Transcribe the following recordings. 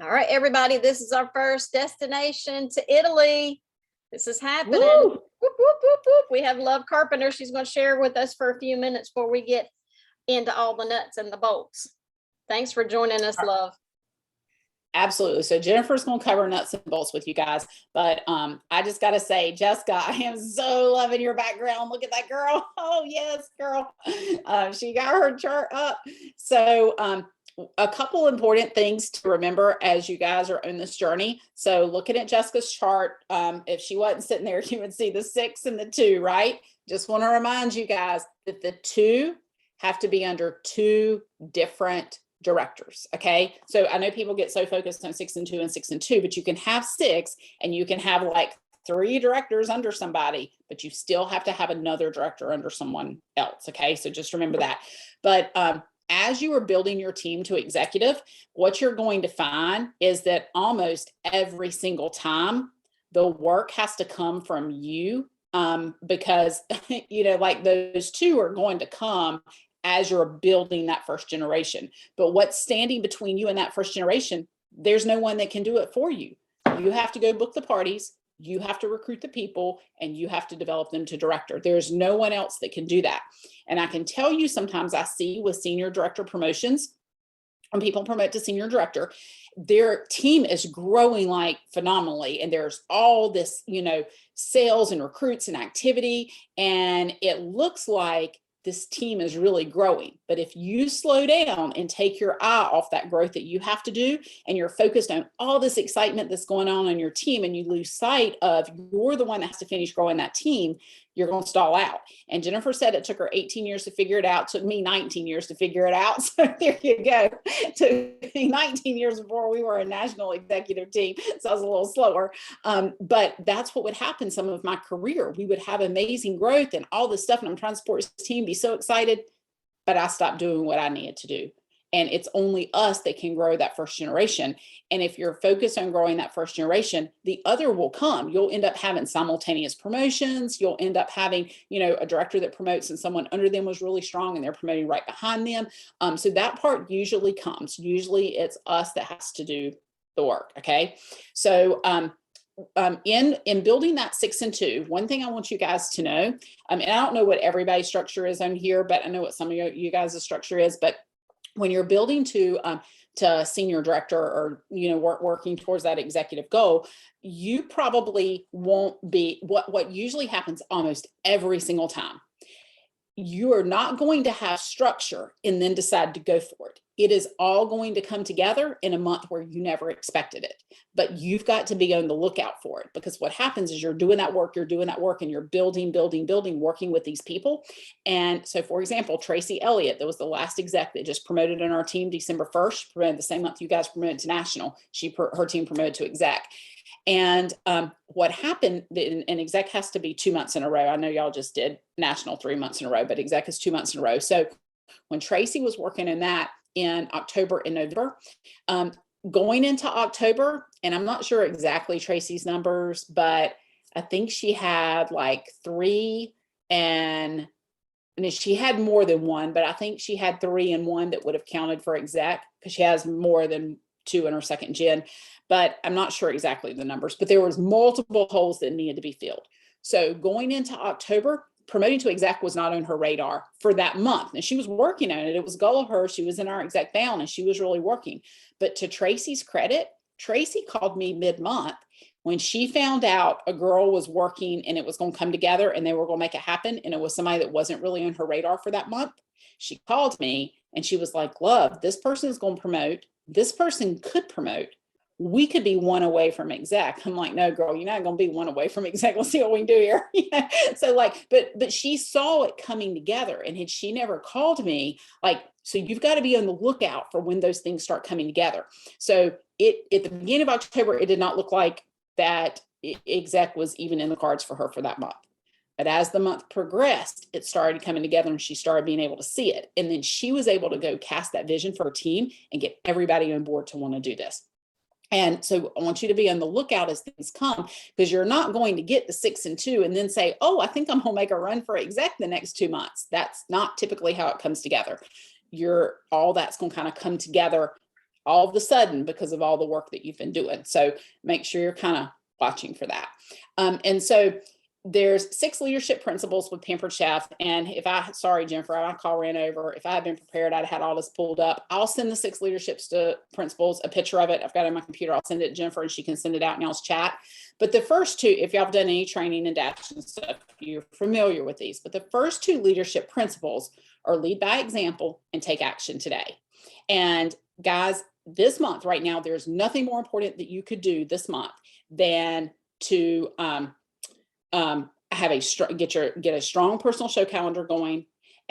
All right, everybody, this is our first destination to Italy. This is happening. Woo! Whoop, whoop, whoop, whoop. We have Love Carpenter. She's going to share with us for a few minutes before we get into all the nuts and the bolts. Thanks for joining us, Love. Absolutely. So Jennifer's going to cover nuts and bolts with you guys, but I just got to say, Jessica, I am so loving your background. Look at that girl. Oh yes, girl. She got her chart up. So a couple important things to remember as you guys are on this journey. So looking at Jessica's chart, if she wasn't sitting there, you would see the 6 and the 2, right? Just want to remind you guys that the 2 have to be under 2 different directors. Okay. So I know people get so focused on 6 and 2 and 6 and 2, but you can have 6 and you can have like 3 directors under somebody, but you still have to have another director under someone else. Okay. So just remember that. But as you are building your team to executive, what you're going to find is that almost every single time the work has to come from you, because, you know, like those 2 are going to come as you're building that first generation. But what's standing between you and that first generation, there's no one that can do it for you. You have to go book the parties, you have to recruit the people, and you have to develop them to director. There's no one else that can do that. And I can tell you, sometimes I see with senior director promotions, when people promote to senior director, their team is growing like phenomenally. And there's all this, you know, sales and recruits and activity. And it looks like this team is really growing. But if you slow down and take your eye off that growth that you have to do, and you're focused on all this excitement that's going on your team, and you lose sight of you're the one that has to finish growing that team, you're going to stall out. And Jennifer said it took her 18 years to figure it out. It took me 19 years to figure it out. So there you go. It took me 19 years before we were a national executive team. So I was a little slower. But that's what would happen some of my career. We would have amazing growth and all this stuff. And I'm trying to support this team, be so excited, but I stopped doing what I needed to do. And it's only us that can grow that first generation. And if you're focused on growing that first generation, the other will come. You'll end up having simultaneous promotions. You'll end up having, you know, a director that promotes and someone under them was really strong and they're promoting right behind them. So that part usually comes. Usually it's us that has to do the work. Okay. So in building that 6 and 2, one thing I want you guys to know, and I don't know what everybody's structure is on here, but I know what some of you guys' structure is, but when you're building to senior director, or, you know, working towards that executive goal, you probably won't be what usually happens almost every single time. You are not going to have structure and then decide to go for it. It is all going to come together in a month where you never expected it, but you've got to be on the lookout for it, because what happens is you're doing that work, and you're building, working with these people. And so, for example, Tracy Elliott, that was the last exec that just promoted on our team December 1st, promoted the same month you guys promoted to national. Her team promoted to exec. And what happened, an exec has to be 2 months in a row. I know y'all just did national 3 months in a row, but exec is 2 months in a row. So when Tracy was working in that in October and November, going into October, and I'm not sure exactly Tracy's numbers, but I think she had like 3, and she had more than 1, but I think she had 3 and 1 that would have counted for exec, because she has more than 2 in her second gen. But I'm not sure exactly the numbers, but there was multiple holes that needed to be filled. So going into October, promoting to exec was not on her radar for that month. And she was working on it. It was a goal of hers. She was in our exec bound and she was really working. But to Tracy's credit, Tracy called me mid-month when she found out a girl was working and it was going to come together and they were going to make it happen. And it was somebody that wasn't really on her radar for that month. She called me and she was like, Love, this person is going to promote. This person could promote. We could be 1 away from exec. I'm like, no, girl, you're not going to be 1 away from exec. Let's see what we can do here. So like, but she saw it coming together, and had she never called me, like, so you've got to be on the lookout for when those things start coming together. So at the beginning of October, it did not look like that exec was even in the cards for her for that month. But as the month progressed, it started coming together and she started being able to see it. And then she was able to go cast that vision for her team and get everybody on board to want to do this. And so I want you to be on the lookout as things come, because you're not going to get the 6 and 2 and then say, oh, I think I'm going to make a run for exec the next 2 months. That's not typically how it comes together. All that's going to kind of come together all of a sudden because of all the work that you've been doing. So make sure you're kind of watching for that. And so there's 6 leadership principles with Pampered Chef. And sorry, Jennifer, my call ran over. If I had been prepared, I'd had all this pulled up. I'll send the 6 leadership principles, a picture of it. I've got it on my computer. I'll send it to Jennifer and she can send it out in y'all's chat. But the first 2, if y'all have done any training and dash and stuff, you're familiar with these. But the first 2 leadership principles are lead by example and take action today. And guys, this month right now, there's nothing more important that you could do this month than to have get a strong personal show calendar going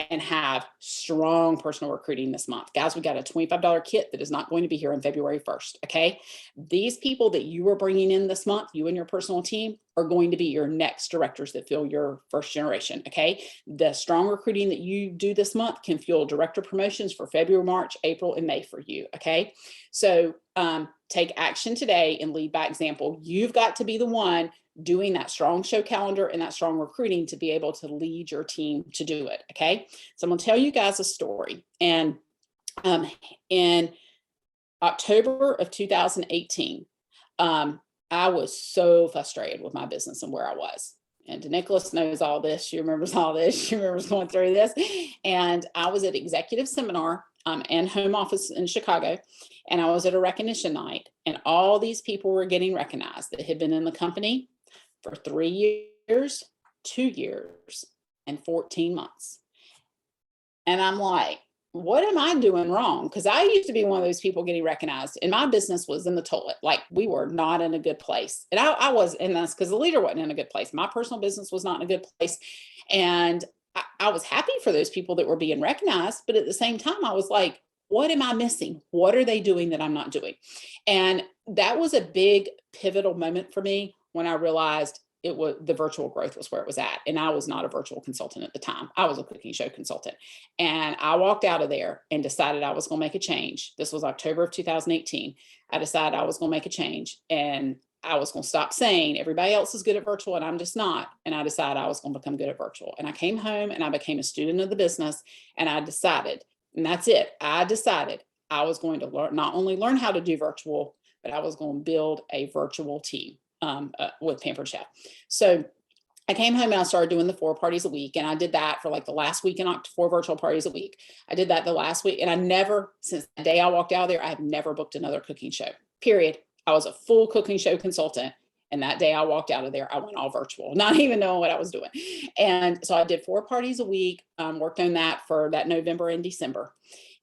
and have strong personal recruiting this month. Guys, we got a $25 kit that is not going to be here on February 1st. Okay. These people that you are bringing in this month, you and your personal team, are going to be your next directors that fill your first generation. Okay. The strong recruiting that you do this month can fuel director promotions for February, March, April, and May for you. Okay. So take action today and lead by example. You've got to be the one doing that strong show calendar and that strong recruiting to be able to lead your team to do it. Okay. So I'm going to tell you guys a story. And in October of 2018, I was so frustrated with my business and where I was. And Nicholas knows all this. She remembers all this. She remembers going through this. And I was at executive seminar and home office in Chicago. And I was at a recognition night. And all these people were getting recognized that had been in the company for 3 years, 2 years, and 14 months. And I'm like, what am I doing wrong? Because I used to be one of those people getting recognized, and my business was in the toilet. Like, we were not in a good place. And I was, and that's because the leader wasn't in a good place. My personal business was not in a good place. And I was happy for those people that were being recognized. But at the same time, I was like, what am I missing? What are they doing that I'm not doing? And that was a big pivotal moment for me when I realized it was the virtual growth was where it was at. And I was not a virtual consultant at the time. I was a cooking show consultant. And I walked out of there and decided I was going to make a change. This was October of 2018. I decided I was going to make a change, and I was going to stop saying everybody else is good at virtual and I'm just not. And I decided I was going to become good at virtual. And I came home and I became a student of the business, and I decided, and that's it. I decided I was going to not only learn how to do virtual, but I was going to build a virtual team with Pampered Chef. So I came home and I started doing the 4 parties a week. And I did that for like the last week in October, 4 virtual parties a week. I did that the last week. And I never, since the day I walked out of there, I have never booked another cooking show, period. I was a full cooking show consultant. And that day I walked out of there, I went all virtual, not even knowing what I was doing. And so I did 4 parties a week, worked on that for that November and December.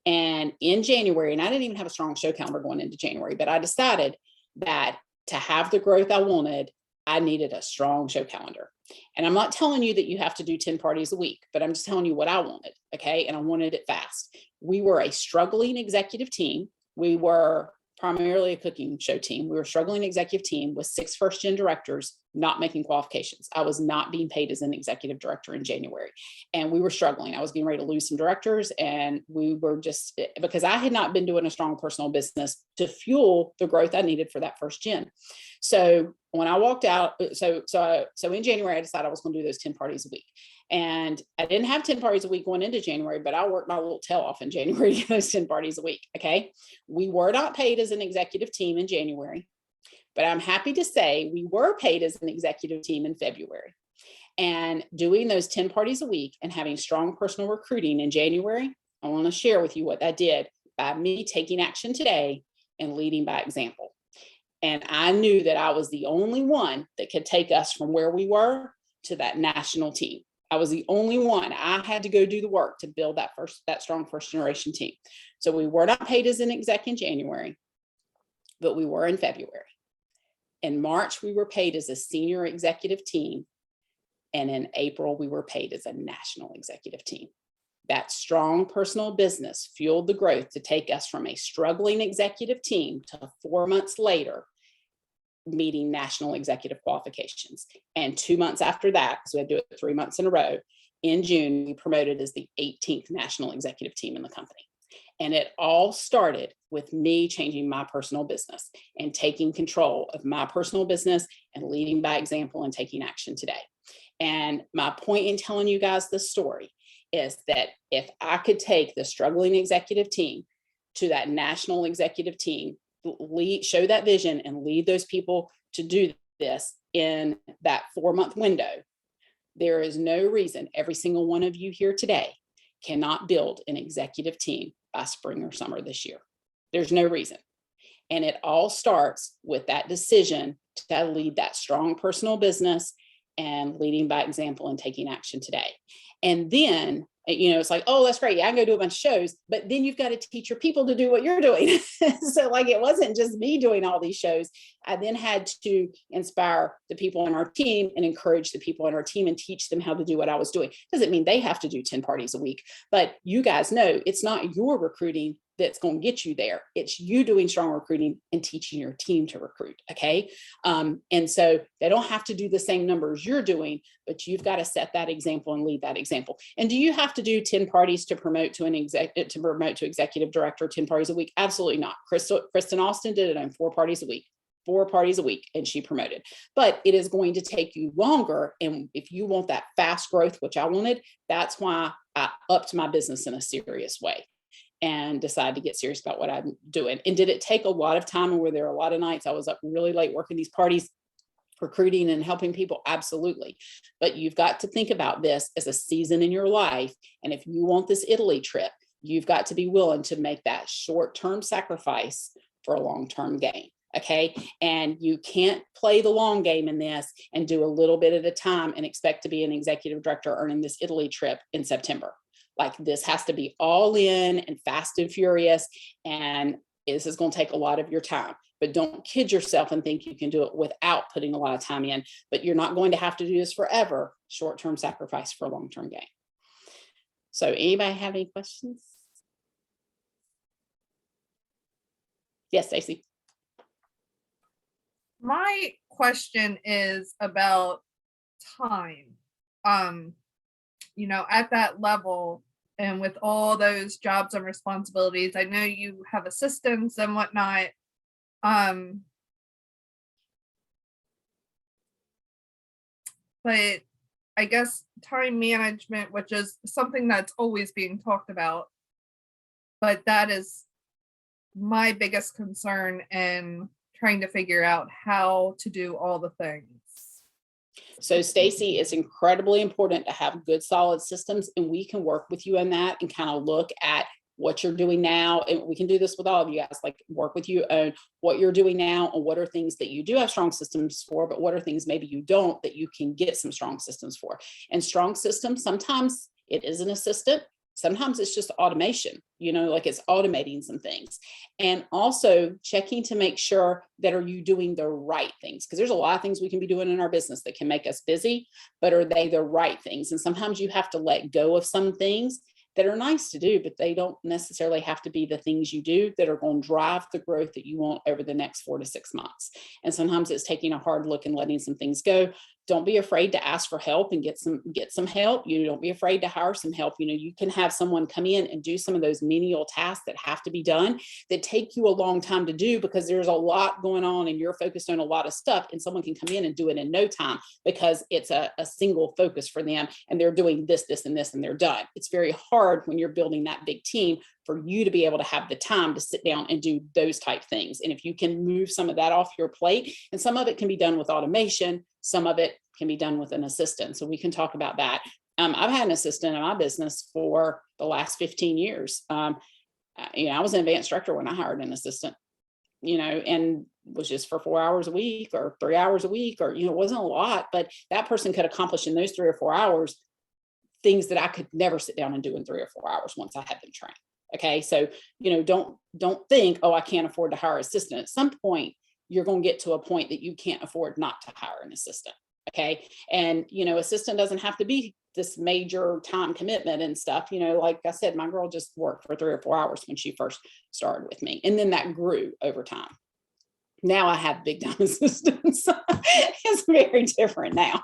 And in January, and I didn't even have a strong show calendar going into January, but I decided that to have the growth I wanted, I needed a strong show calendar. And I'm not telling you that you have to do 10 parties a week, but I'm just telling you what I wanted. Okay. And I wanted it fast. We were a struggling executive team. We were primarily a cooking show team. We were a struggling executive team with 6 first-gen directors not making qualifications. I was not being paid as an executive director in January, and we were struggling. I was getting ready to lose some directors, and we were just, because I had not been doing a strong personal business to fuel the growth I needed for that first gen. So when I walked out, so in January, I decided I was going to do those 10 parties a week. And I didn't have 10 parties a week going into January, but I worked my little tail off in January to get those 10 parties a week. Okay. We were not paid as an executive team in January, but I'm happy to say we were paid as an executive team in February. And doing those 10 parties a week and having strong personal recruiting in January, I want to share with you what that did by me taking action today and leading by example. And I knew that I was the only one that could take us from where we were to that national team. I was the only one. I had to go do the work to build that strong first generation team. So we were not paid as an exec in January, but we were in February. In March, we were paid as a senior executive team. And in April, we were paid as a national executive team. That strong personal business fueled the growth to take us from a struggling executive team to 4 months later, meeting national executive qualifications. And 2 months after that, so we had to do it 3 months in a row, in June, we promoted as the 18th national executive team in the company. And it all started with me changing my personal business and taking control of my personal business and leading by example and taking action today. And my point in telling you guys this story is that if I could take the struggling executive team to that national executive team, show that vision and lead those people to do this in that 4-month window, there is no reason every single one of you here today cannot build an executive team by spring or summer this year. There's no reason. And it all starts with that decision to lead that strong personal business and leading by example and taking action today. And then, it's like, oh, that's great. Yeah, I can go do a bunch of shows, but then you've got to teach your people to do what you're doing. So like, it wasn't just me doing all these shows. I then had to inspire the people on our team and encourage the people on our team and teach them how to do what I was doing. Doesn't mean they have to do 10 parties a week, but you guys know it's not your recruiting that's going to get you there. It's you doing strong recruiting and teaching your team to recruit. Okay. And so they don't have to do the same numbers you're doing, but you've got to set that example and lead that example. And do you have to do 10 parties to promote to executive director 10 parties a week? Absolutely not. Kristen Austin did it on 4 parties a week. 4 parties a week, and she promoted. But it is going to take you longer. And if you want that fast growth, which I wanted, that's why I upped my business in a serious way and decided to get serious about what I'm doing. And did it take a lot of time? And were there a lot of nights I was up really late working these parties, recruiting and helping people? Absolutely. But you've got to think about this as a season in your life. And if you want this Italy trip, you've got to be willing to make that short-term sacrifice for a long-term gain. Okay. And you can't play the long game in this and do a little bit at a time and expect to be an executive director earning this Italy trip in September. Like, this has to be all in and fast and furious. And this is going to take a lot of your time, but don't kid yourself and think you can do it without putting a lot of time in. But you're not going to have to do this forever. Short-term sacrifice for a long-term gain. So anybody have any questions? Yes, Stacey. My question is about time. At that level and with all those jobs and responsibilities, I know you have assistants and whatnot. But I guess time management, which is something that's always being talked about, but that is my biggest concern in trying to figure out how to do all the things. So Stacey, it's incredibly important to have good, solid systems, and we can work with you on that and kind of look at what you're doing now. And we can do this with all of you guys, like work with you on what you're doing now and what are things that you do have strong systems for, but what are things maybe you don't that you can get some strong systems for. And strong systems, sometimes it is an assistant. Sometimes it's just automation, like it's automating some things. And also checking to make sure that are you doing the right things? Because there's a lot of things we can be doing in our business that can make us busy, but are they the right things? And sometimes you have to let go of some things that are nice to do, but they don't necessarily have to be the things you do that are going to drive the growth that you want over the next 4 to 6 months. And sometimes it's taking a hard look and letting some things go. Don't be afraid to ask for help and get some help. Don't be afraid to hire some help. You can have someone come in and do some of those menial tasks that have to be done that take you a long time to do because there's a lot going on and you're focused on a lot of stuff, and someone can come in and do it in no time because it's a single focus for them and they're doing this, and this, and they're done. It's very hard when you're building that big team for you to be able to have the time to sit down and do those type things. And if you can move some of that off your plate, and some of it can be done with automation, some of it can be done with an assistant. So we can talk about that. I've had an assistant in my business for the last 15 years. I was an advanced director when I hired an assistant, and was just for 4 hours a week or 3 hours a week, or, it wasn't a lot, but that person could accomplish in those 3 or 4 hours things that I could never sit down and do in 3 or 4 hours once I had them trained. Okay. So, don't think, oh, I can't afford to hire an assistant. At some point, you're going to get to a point that you can't afford not to hire an assistant. Okay. And, assistant doesn't have to be this major time commitment and stuff. Like I said, my girl just worked for 3 or 4 hours when she first started with me. And then that grew over time. Now I have big time assistants. It's very different now,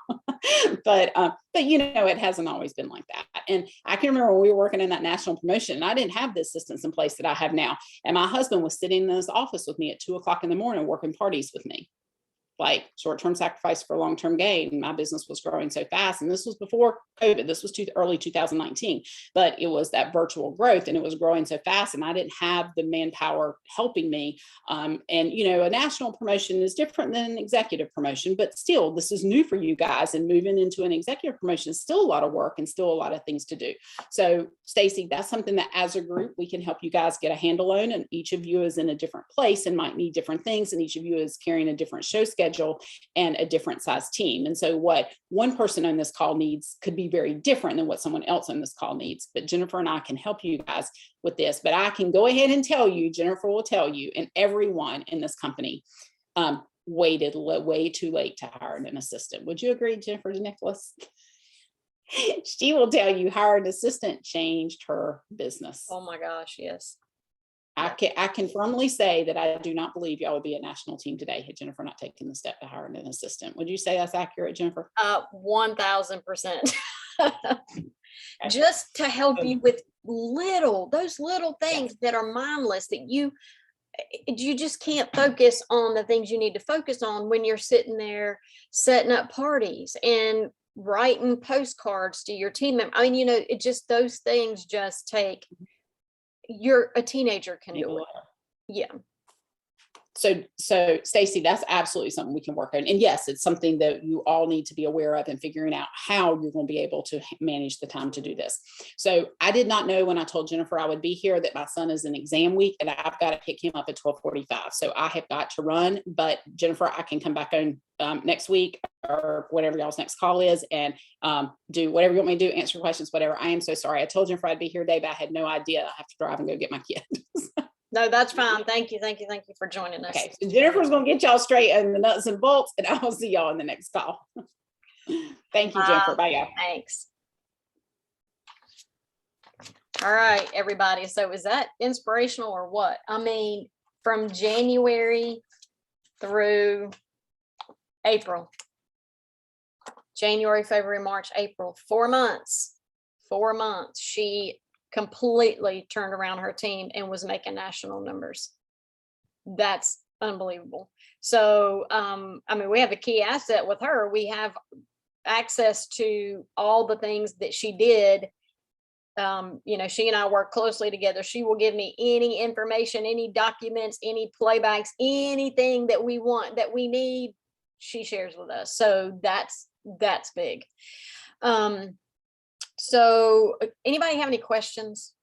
but it hasn't always been like that. And I can remember when we were working in that national promotion, and I didn't have the assistants in place that I have now. And my husband was sitting in his office with me at 2:00 in the morning, working parties with me. like short-term sacrifice for long-term gain. My business was growing so fast, and this was before COVID. This was early 2019, but it was that virtual growth, and it was growing so fast, and I didn't have the manpower helping me. And you know, a national promotion is different than an executive promotion, but still, this is new for you guys, and moving into an executive promotion is still a lot of work and still a lot of things to do. So, Stacy, that's something that as a group we can help you guys get a handle on, and each of you is in a different place and might need different things, and each of you is carrying a different show schedule and a different size team. And so what one person on this call needs could be very different than what someone else on this call needs. But Jennifer and I can help you guys with this. But I can go ahead and tell you, Jennifer will tell you, and everyone in this company waited way too late to hire an assistant. Would you agree, Jennifer Nicholas? She will tell you hiring an assistant changed her business. Oh my gosh, yes. I can firmly say that I do not believe y'all would be a national team today had Jennifer not taken the step to hire an assistant. Would you say that's accurate, Jennifer? 1000%. Just to help you with those little things that are mindless, that you just can't focus on the things you need to focus on when you're sitting there setting up parties and writing postcards to your team member. I mean, you know, it just, those things just take, a teenager can do it. Yeah. So Stacy, that's absolutely something we can work on. And yes, it's something that you all need to be aware of and figuring out how you're going to be able to manage the time to do this. So I did not know when I told Jennifer I would be here that my son is in exam week and I've got to pick him up at 12:45. So I have got to run, but Jennifer, I can come back on next week or whatever y'all's next call is and do whatever you want me to do, answer questions, whatever. I am so sorry. I told Jennifer I'd be here today, but I had no idea I have to drive and go get my kid. No, that's fine. Thank you for joining us. Okay, so Jennifer's gonna get y'all straight on the nuts and bolts, and I will see y'all in the next call. Thank you, Jennifer. Bye, y'all. Thanks. All right, everybody. So is that inspirational or what? I mean, from January through April. January, February, March, April, 4 months. 4 months. She completely turned around her team and was making national numbers. That's unbelievable. So, I mean, we have a key asset with her. We have access to all the things that she did. You know, she and I work closely together. She will give me any information, any documents, any playbacks, anything that we want, that we need, she shares with us. So that's big. So anybody have any questions?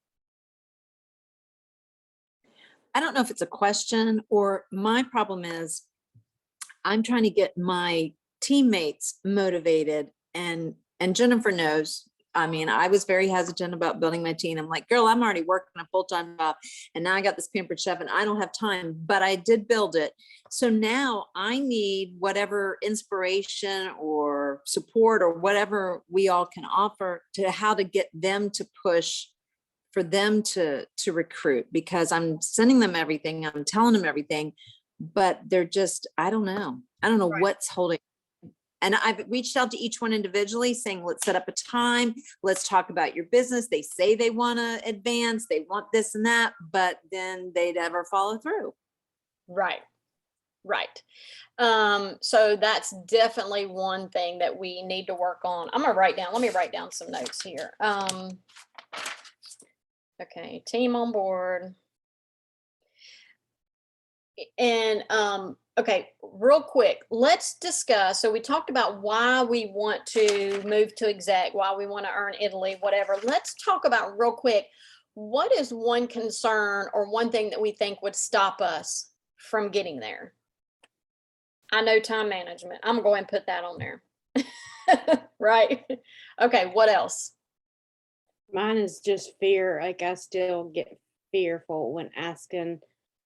I don't know if it's a question or my problem is I'm trying to get my teammates motivated and Jennifer knows, I mean, I was very hesitant about building my team. I'm like, girl, I'm already working a full-time job and now I got this pampered chef and I don't have time, but I did build it. So now I need whatever inspiration or support or whatever we all can offer to how to get them to push for them to recruit, because I'm sending them everything. I'm telling them everything, but they're just, I don't know Right. what's holding. And I've reached out to each one individually saying, let's set up a time. Let's talk about your business. They say they want to advance. They want this and that, but then they never follow through. Right. So that's definitely one thing that we need to work on. I'm gonna let me write down some notes here. Okay, team on board. And okay, real quick, let's discuss. So we talked about why we want to move to exec, why we want to earn Italy, whatever. Let's talk about real quick, what is one concern or one thing that we think would stop us from getting there? I know time management. I'm going to put that on there. Right. Okay, what else? Mine is just fear. Like I still get fearful when asking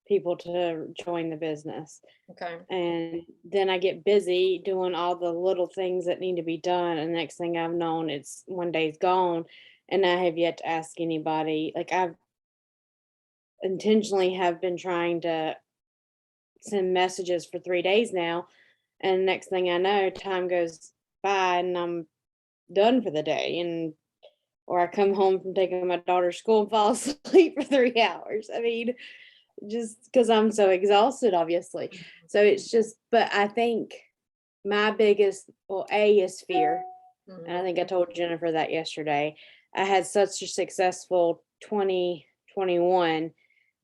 people to join the business. Okay. And then I get busy doing all the little things that need to be done. And next thing I've known, it's one day's gone. And I have yet to ask anybody. Like I've intentionally have been trying to send messages for 3 days now. And next thing I know, time goes by and I'm done for the day. And or I come home from taking my daughter to school and fall asleep for 3 hours. I mean, just because I'm so exhausted, obviously. So it's just, but I think my biggest, well, A is fear. And I think I told Jennifer that yesterday. I had such a successful 2021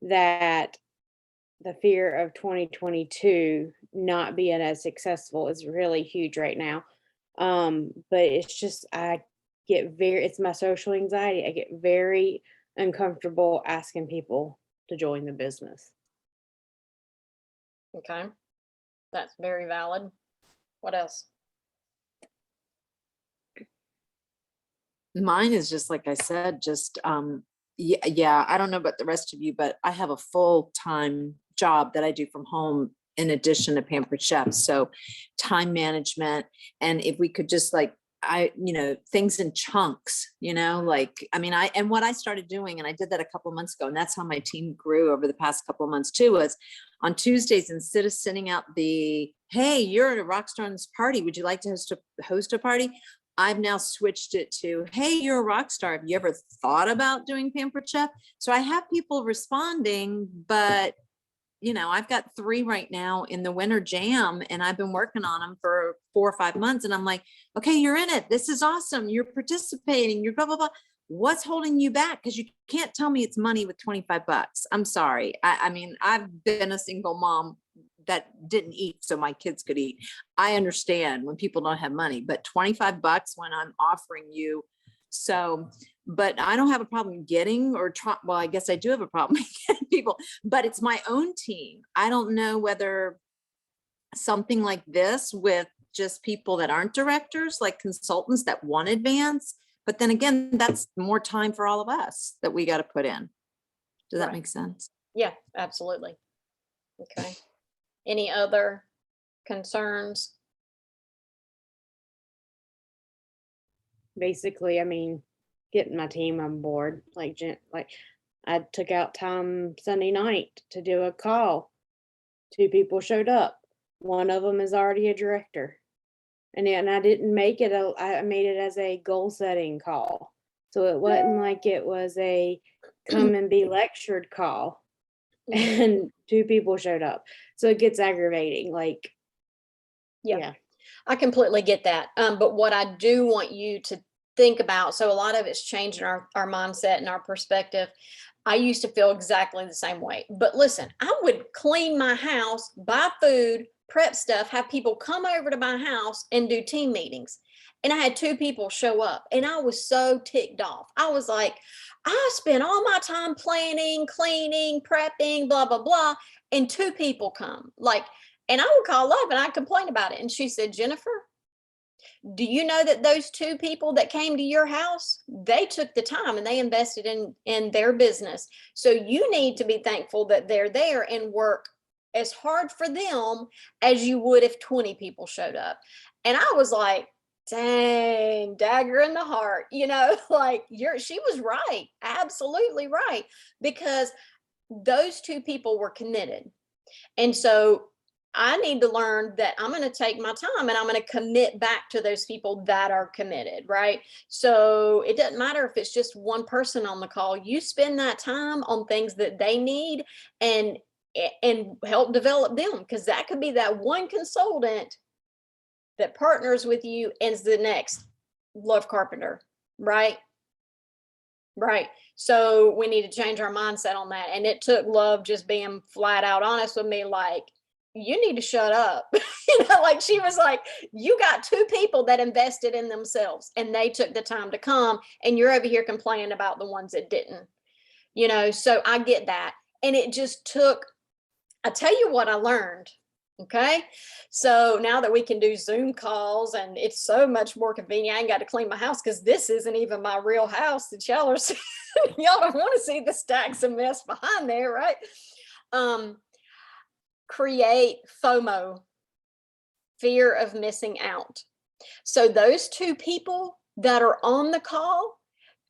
that the fear of 2022 not being as successful is really huge right now. But it's just, it's my social anxiety. I get very uncomfortable asking people to join the business. Okay, that's very valid. What else? Mine is just like I said, just yeah, I don't know about the rest of you, but I have a full-time job that I do from home in addition to Pampered Chef. So time management, and if we could just like, things in chunks, like, I mean, and what I started doing, and I did that a couple of months ago, and that's how my team grew over the past couple of months too, was on Tuesdays, instead of sending out hey, you're at a rock star in this party, would you like to host a party? I've now switched it to, hey, you're a rock star. Have you ever thought about doing Pampered Chef? So I have people responding, but I've got 3 right now in the winter jam, and I've been working on them for 4 or 5 months. And I'm like, okay, you're in it. This is awesome. You're participating. You're blah, blah, blah. What's holding you back? Because you can't tell me it's money with $25. I'm sorry. I mean, I've been a single mom that didn't eat so my kids could eat. I understand when people don't have money, but $25 when I'm offering you. So, but I don't have a problem getting well, I guess I do have a problem getting people, but it's my own team. I don't know whether something like this with just people that aren't directors, like consultants that want advance, but then again, that's more time for all of us that we got to put in. Does that make sense? Yeah, absolutely. Okay. Any other concerns? Basically, I mean, getting my team on board, like I took out time Sunday night to do a call. 2 people showed up. One of them is already a director. And I didn't make it, I made it as a goal setting call. So it wasn't like it was a come and be lectured call. And 2 people showed up. So it gets aggravating. Like, yeah. I completely get that. But what I do want you to think about, so a lot of it's changing our mindset and our perspective. I used to feel exactly the same way. But listen, I would clean my house, buy food, prep stuff, have people come over to my house and do team meetings. And I had 2 people show up, and I was so ticked off. I was like, I spent all my time planning, cleaning, prepping, blah, blah, blah. And 2 people come. And I would call up and I'd complain about it. And she said, Jennifer, do you know that those 2 people that came to your house, they took the time and they invested in their business. So you need to be thankful that they're there and work as hard for them as you would if 20 people showed up. And I was like, dang, dagger in the heart, like she was right. Absolutely right. Because those 2 people were committed. And so I need to learn that I'm going to take my time and I'm going to commit back to those people that are committed, right? So it doesn't matter if it's just one person on the call. You spend that time on things that they need and help develop them, because that could be that one consultant that partners with you and is the next Love Carpenter, right? Right. So we need to change our mindset on that. And it took Love just being flat out honest with me, like, you need to shut up. Like she was like, you got 2 people that invested in themselves and they took the time to come, and you're over here complaining about the ones that didn't, so I get that. And it just took, I tell you what I learned. Okay. So now that we can do Zoom calls and it's so much more convenient, I ain't got to clean my house because this isn't even my real house that y'all are seeing. Y'all don't want to see the stacks of mess behind there, right? Create FOMO, fear of missing out. So those 2 people that are on the call,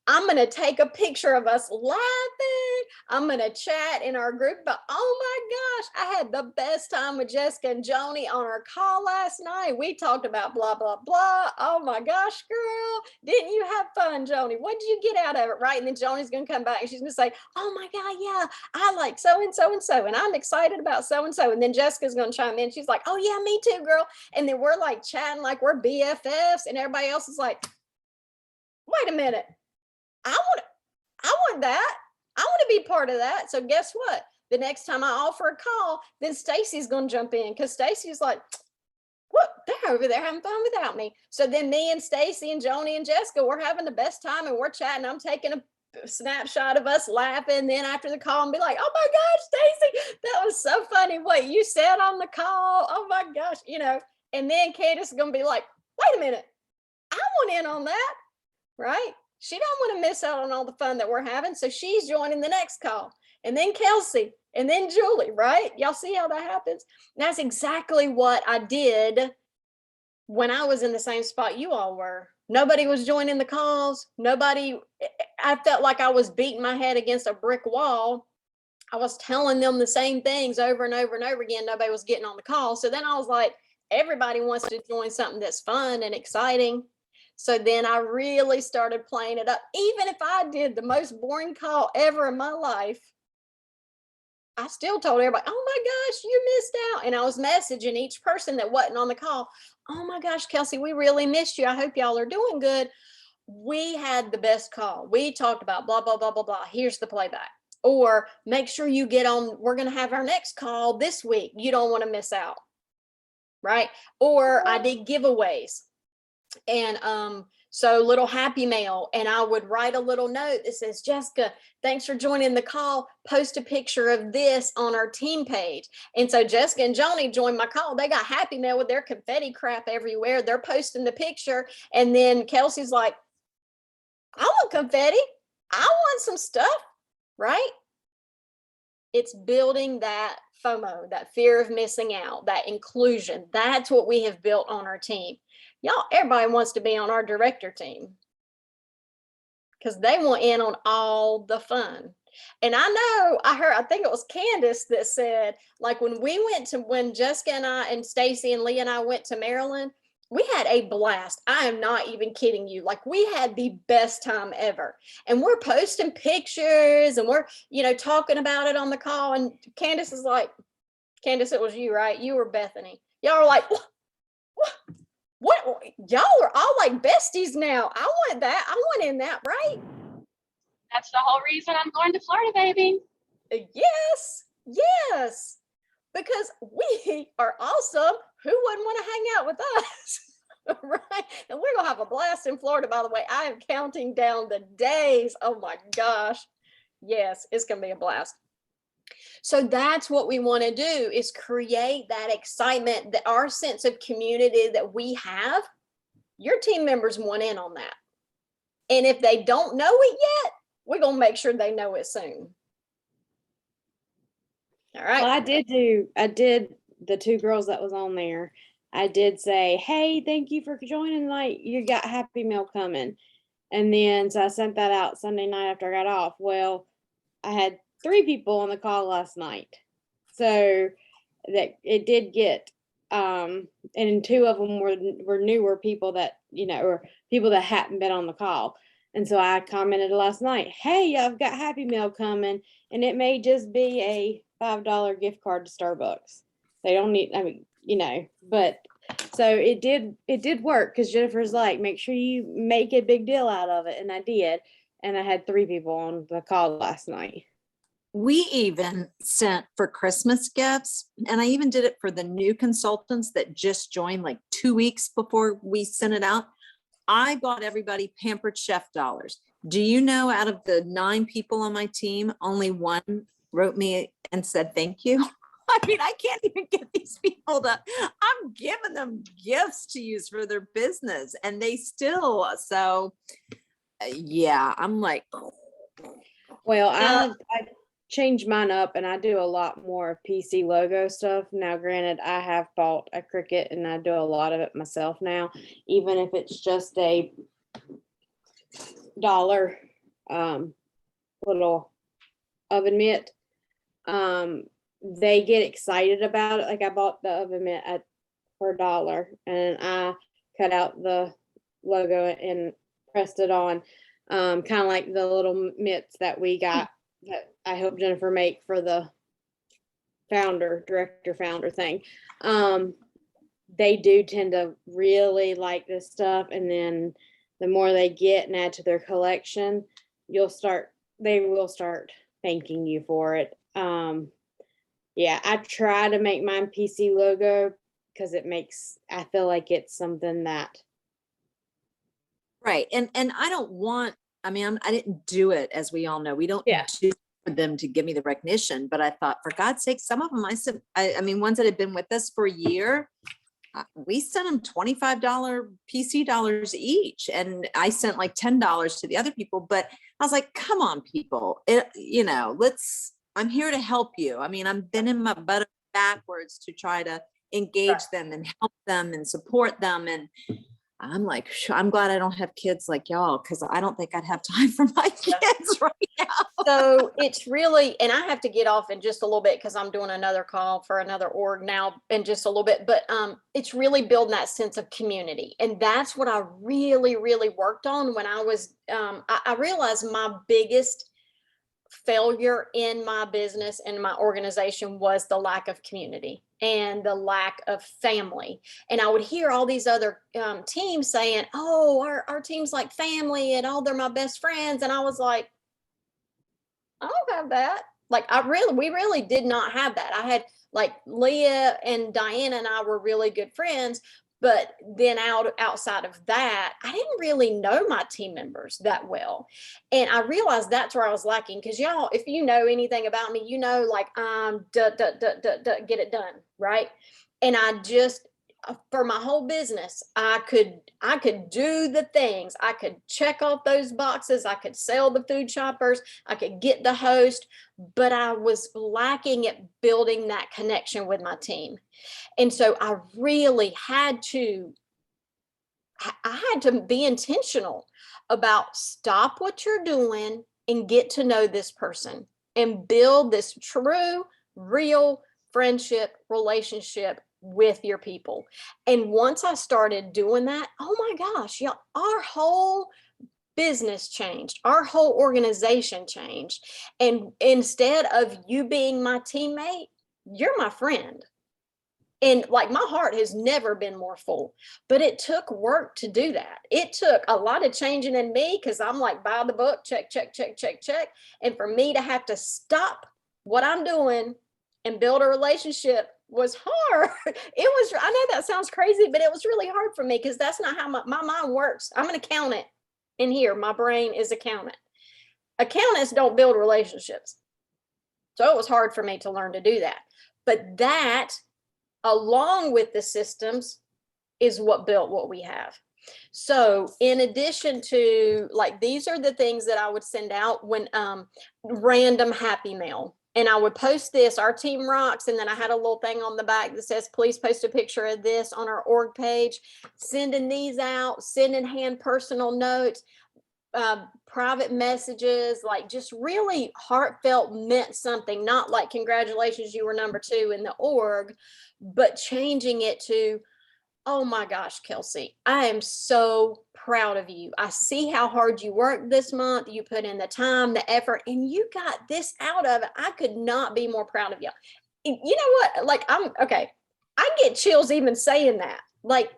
I'm going to take a picture of us laughing. I'm going to chat in our group. But oh my gosh, I had the best time with Jessica and Joni on our call last night. We talked about blah, blah, blah. Oh my gosh, girl. Didn't you have fun, Joni? What did you get out of it? Right. And then Joni's going to come back and she's going to say, oh my God, yeah, I like so and so and so. And I'm excited about so and so. And then Jessica's going to chime in. She's like, oh yeah, me too, girl. And then we're like chatting like we're BFFs. And everybody else is like, wait a minute. I want that. I want to be part of that. So guess what? The next time I offer a call, then Stacy's going to jump in because Stacy's like, what? They're over there having fun without me. So then me and Stacy and Joni and Jessica, we're having the best time and we're chatting. I'm taking a snapshot of us laughing. Then after the call and be like, oh my gosh, Stacy, that was so funny. What you said on the call. Oh my gosh, and then Candace is going to be like, wait a minute. I want in on that. Right? She don't want to miss out on all the fun that we're having. So she's joining the next call. And then Kelsey, and then Julie, right? Y'all see how that happens? And that's exactly what I did when I was in the same spot you all were. Nobody was joining the calls. I felt like I was beating my head against a brick wall. I was telling them the same things over and over and over again. Nobody was getting on the call. So then I was like, everybody wants to join something that's fun and exciting. So then I really started playing it up. Even if I did the most boring call ever in my life, I still told everybody, oh my gosh, you missed out. And I was messaging each person that wasn't on the call. Oh my gosh, Kelsey, we really missed you. I hope y'all are doing good. We had the best call. We talked about blah, blah, blah, blah, blah. Here's the playback. Or make sure you get on. We're going to have our next call this week. You don't want to miss out. Right. Or I did giveaways. And so little happy mail, and I would write a little note that says, Jessica, thanks for joining the call. Post a picture of this on our team page. And so Jessica and Joni joined my call. They got happy mail with their confetti crap everywhere. They're posting the picture. And then Kelsey's like, I want confetti. I want some stuff, right? It's building that FOMO, that fear of missing out, that inclusion. That's what we have built on our team. Y'all, everybody wants to be on our director team because they want in on all the fun. And I think it was Candace that said, like when Jessica and I and Stacy and Leah and I went to Maryland, we had a blast. I am not even kidding you. Like we had the best time ever. And we're posting pictures and we're, talking about it on the call. And Candace is like, Candace, it was you, right? You were Bethany. Y'all are like, what? Y'all are all like besties now. I want that. I want in that, right? That's the whole reason I'm going to Florida, baby. Yes. Because we are awesome. Who wouldn't want to hang out with us? Right? And we're going to have a blast in Florida, by the way. I am counting down the days. Oh my gosh. Yes, it's going to be a blast. So that's what we want to do, is create that excitement, that our sense of community that we have. Your team members want in on that. And if they don't know it yet, we're going to make sure they know it soon. All right. Well, I did the two girls that was on there. I did say, hey, thank you for joining tonight. You got Happy Meal coming. And then, so I sent that out Sunday night after I got off. Well, I had 3 people on the call last night. So that it did get, and 2 of them were newer people that, or people that hadn't been on the call. And so I commented last night, hey, I've got Happy Meal coming, and it may just be a $5 gift card to Starbucks. They don't need, but so it did work, because Jennifer's like, make sure you make a big deal out of it. And I did. And I had 3 people on the call last night. We even sent for Christmas gifts, and I even did it for the new consultants that just joined like 2 weeks before we sent it out. I bought everybody Pampered Chef dollars. Do you know, out of the 9 people on my team, only 1 wrote me and said thank you? I mean, I can't even get these people I'm giving them gifts to use for their business, and they still, so yeah, I'm like. Well, I changed mine up, and I do a lot more of PC logo stuff. Now, granted, I have bought a Cricut, and I do a lot of it myself now, even if it's just a $1 little oven mitt. They get excited about it. Like I bought the oven mitt for $1 and I cut out the logo and pressed it on. Kind of like the little mitts that we got that I helped Jennifer make for the director founder thing. They do tend to really like this stuff. And then the more they get and add to their collection, they will start thanking you for it. Yeah, I try to make mine PC logo because I feel like it's something that. Right. And I don't want, I mean, I didn't do it, as we all know. We don't Yeah. do for them to give me the recognition, but I thought, for God's sake, some of them I mean, ones that had been with us for a year, we sent them $25 PC dollars each. And I sent like $10 to the other people, but I was like, come on, people, I'm here to help you. I mean, I'm bending my butt backwards to try to engage them and help them and support them. And I'm like, I'm glad I don't have kids like y'all, because I don't think I'd have time for my kids right now. So it's really, and I have to get off in just a little bit because I'm doing another call for another org now in just a little bit, but it's really building that sense of community. And that's what I really, really worked on when I was, I realized my biggest failure in my business and my organization was the lack of community and the lack of family. And I would hear all these other teams saying, oh, our team's like family and they're my best friends. And I was like, I don't have that. Like we really did not have that. I had like Leah and Diana and I were really good friends, but then outside of that, I didn't really know my team members that well. And I realized that's where I was lacking. Cause y'all, if you know anything about me, like get it done. Right. And I just, for my whole business, I could do the things. I could check off those boxes. I could sell the food shoppers. I could get the host, but I was lacking at building that connection with my team. And so I really had to be intentional about stop what you're doing and get to know this person and build this true, real friendship relationship with your people. And once I started doing that, oh my gosh, our whole business changed. Our whole organization changed. And instead of you being my teammate, you're my friend. And like my heart has never been more full, but it took work to do that. It took a lot of changing in me because I'm like, by the book, check, check, check, check, check. And for me to have to stop what I'm doing and build a relationship was hard. I know that sounds crazy, but it was really hard for me because that's not how my mind works. I'm an accountant in here. My brain is accountant. Accountants don't build relationships. So it was hard for me to learn to do that. But that, along with the systems, is what built what we have. So in addition to like, these are the things that I would send out when random happy mail. And I would post this, our team rocks. And then I had a little thing on the back that says, please post a picture of this on our org page, sending these out, sending hand personal notes, private messages, like just really heartfelt, meant something, not like congratulations, you were number 2 in the org, but changing it to, oh my gosh, Kelsey, I am so proud of you. I see how hard you worked this month. You put in the time, the effort, and you got this out of it. I could not be more proud of you. You know what? Like, I get chills even saying that. Like,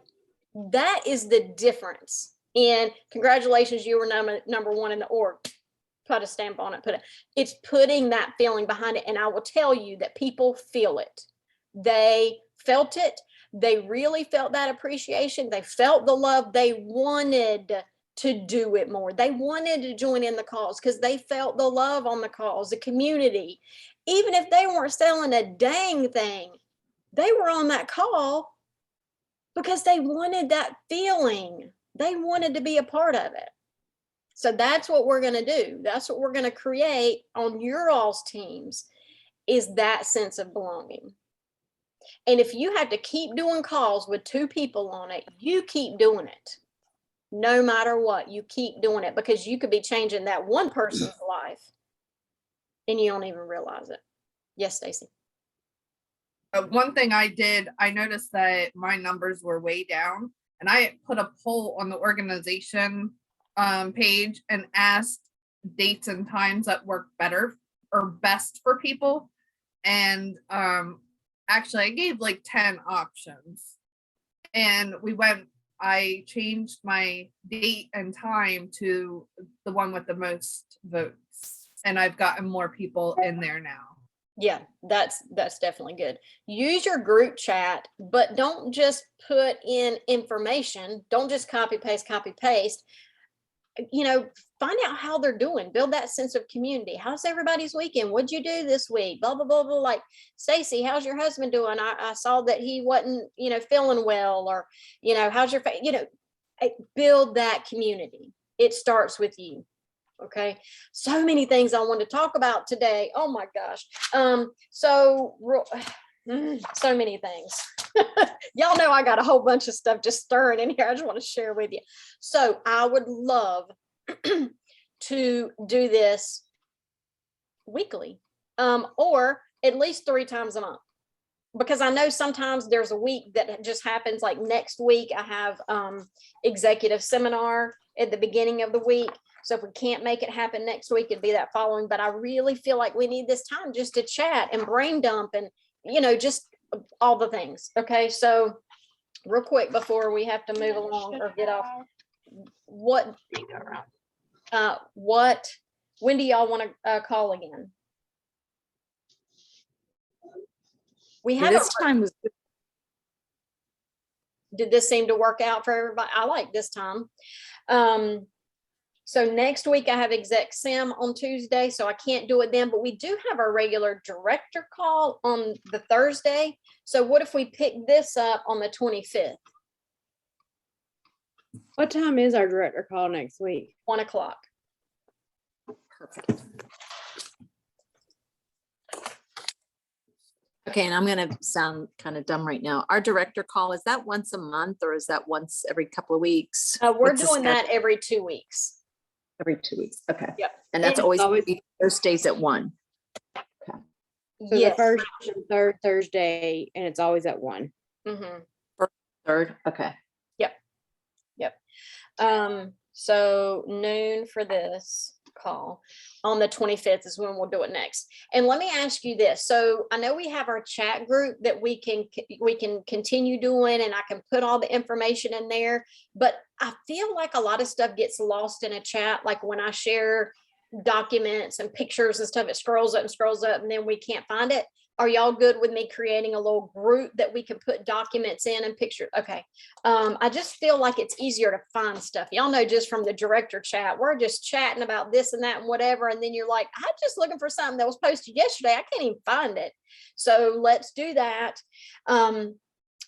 that is the difference in congratulations, you were number 1 in the org. Put a stamp on it. It's putting that feeling behind it. And I will tell you that people feel it. They felt it. They really felt that appreciation. They felt the love. They wanted to do it more. They wanted to join in the cause because they felt the love on the cause, the community. Even if they weren't selling a dang thing, they were on that call because they wanted that feeling. They wanted to be a part of it. So that's what we're going to do. That's what we're going to create on your all's teams, is that sense of belonging. And if you have to keep doing calls with 2 people on it, you keep doing it. no matter what, you keep doing it, because you could be changing that one person's life and you don't even realize it. Yes, Stacy. One thing I did, I noticed that my numbers were way down, and I put a poll on the organization page and asked dates and times that work better or best for people. And actually I gave like 10 options, and I changed my date and time to the one with the most votes, and I've gotten more people in there now. Yeah, that's definitely good. Use your group chat, but don't just put in information. Don't just copy paste. Find out how they're doing. Build that sense of community. How's everybody's weekend? What'd you do this week? Blah blah blah blah. Like, Stacy, how's your husband doing? I saw that he wasn't feeling well, or how's your build that community. It starts with you. Okay, so many things I want to talk about today. Oh my gosh. So many things. Y'all know I got a whole bunch of stuff just stirring in here. I just want to share with you. So I would love to do this weekly, or at least 3 times a month, because I know sometimes there's a week that just happens. Like next week, I have executive seminar at the beginning of the week. So if we can't make it happen next week, it'd be that following. But I really feel like we need this time just to chat and brain dump and, just all the things. Okay. So real quick before we have to move along or get off, when do y'all want to call again? We have This time was did this seem to work out for everybody? I like this time. So next week I have exec sim on Tuesday, so I can't do it then, but we do have our regular director call on the Thursday. So what if we pick this up on the 25th? What time is our director call next week? 1 o'clock. perfect. Okay, and I'm gonna sound kind of dumb right now. Our director call, is that once a month or is that once every couple of weeks? We're What's the doing that schedule? every 2 weeks. Every 2 weeks, okay. Yep. And that's And- always Thursdays at 1. So Yes. the first and third Thursday, and it's always at 1. Mhm. Third, okay. So noon for this call. On the 25th is when we'll do it next. And let me ask you this. So I know we have our chat group that we can continue doing, and I can put all the information in there, but I feel like a lot of stuff gets lost in a chat. Like when I share documents and pictures and stuff, it scrolls up and then we can't find it. Are y'all good with me creating a little group that we can put documents in and pictures? Okay. I just feel like it's easier to find stuff. Y'all know, just from the director chat, we're just chatting about this and that and whatever. And then you're like, I'm just looking for something that was posted yesterday. I can't even find it. So let's do that. And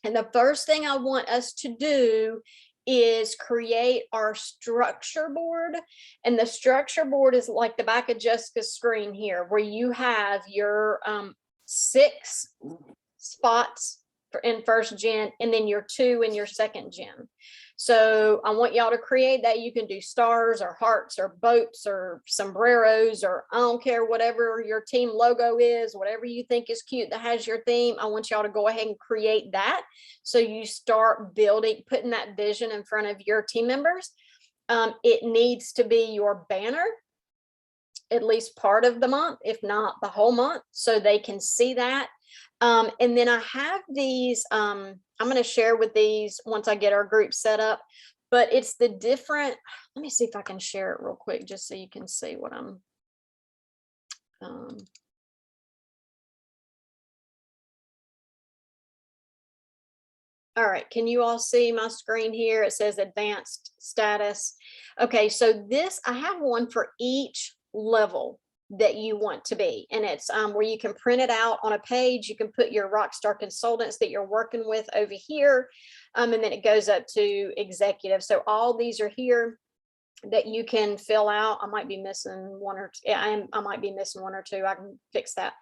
the first thing I want us to do is create our structure board. And the structure board is like the back of Jessica's screen here, where you have your 6 spots in first gen, and then your 2 in your second gen. So I want y'all to create that. You can do stars or hearts or boats or sombreros, or I don't care, whatever your team logo is, whatever you think is cute that has your theme. I want y'all to go ahead and create that. So you start building, putting that vision in front of your team members. It needs to be your banner at least part of the month, if not the whole month, so they can see that. And then I have these, I'm going to share with these once I get our group set up, but it's the different, let me see if I can share it real quick, just so you can see what I'm, all right, can you all see my screen here? It says advanced status. Okay, so this, I have one for each level that you want to be, and it's where you can print it out on a page. You can put your rockstar consultants that you're working with over here, and then it goes up to executive. So all these are here. that you can fill out. I might be missing one or two. I might be missing one or two. I can fix that.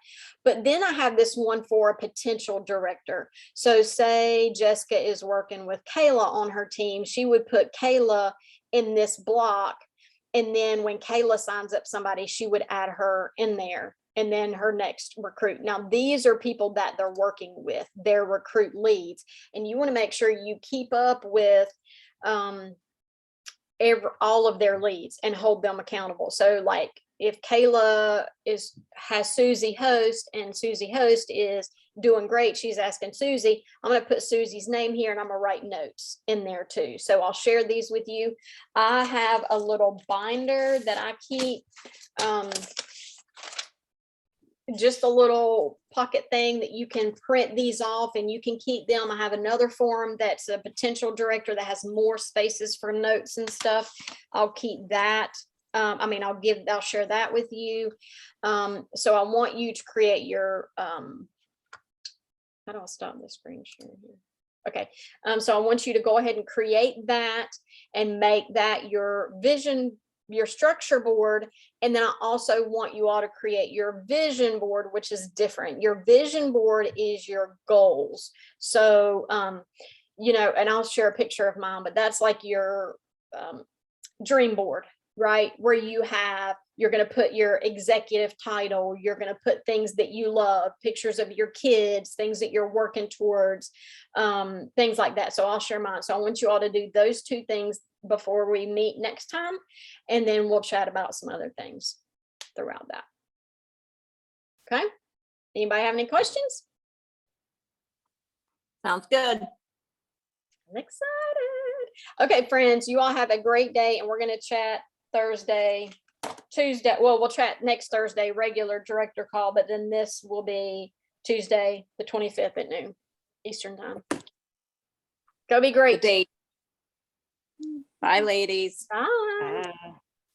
But then I have this one for a potential director. So say Jessica is working with Kayla on her team. She would put Kayla in this block. And then when Kayla signs up somebody, she would add her in there. And then her next recruit. Now, these are people that they're working with, their recruit leads. And you want to make sure you keep up with all of their leads and hold them accountable. So like if Kayla has Susie Host and Susie Host is doing great, she's asking Susie, I'm going to put Susie's name here and I'm going to write notes in there too. So I'll share these with you. I have a little binder that I keep, just a little pocket thing that you can print these off and you can keep them. I have another form that's a potential director that has more spaces for notes and stuff. I'll keep that. I'll share that with you. So I want you to create your, how do I stop the screen share here? Okay. So I want you to go ahead and create that and make that your vision, your structure board. And then I also want you all to create your vision board, which is different. Your vision board is your goals. So, and I'll share a picture of mine, but that's like your dream board, right? Where you're going to put your executive title, you're going to put things that you love, pictures of your kids, things that you're working towards, things like that. So I'll share mine. So I want you all to do those two things before we meet next time. And then we'll chat about some other things throughout that. Okay. Anybody have any questions? Sounds good. I'm excited. Okay, friends, you all have a great day and we're going to chat Tuesday. Well, we'll chat next Thursday, regular director call, but then this will be Tuesday, the 25th at noon Eastern time. Go be great. Bye, ladies. Bye. Bye.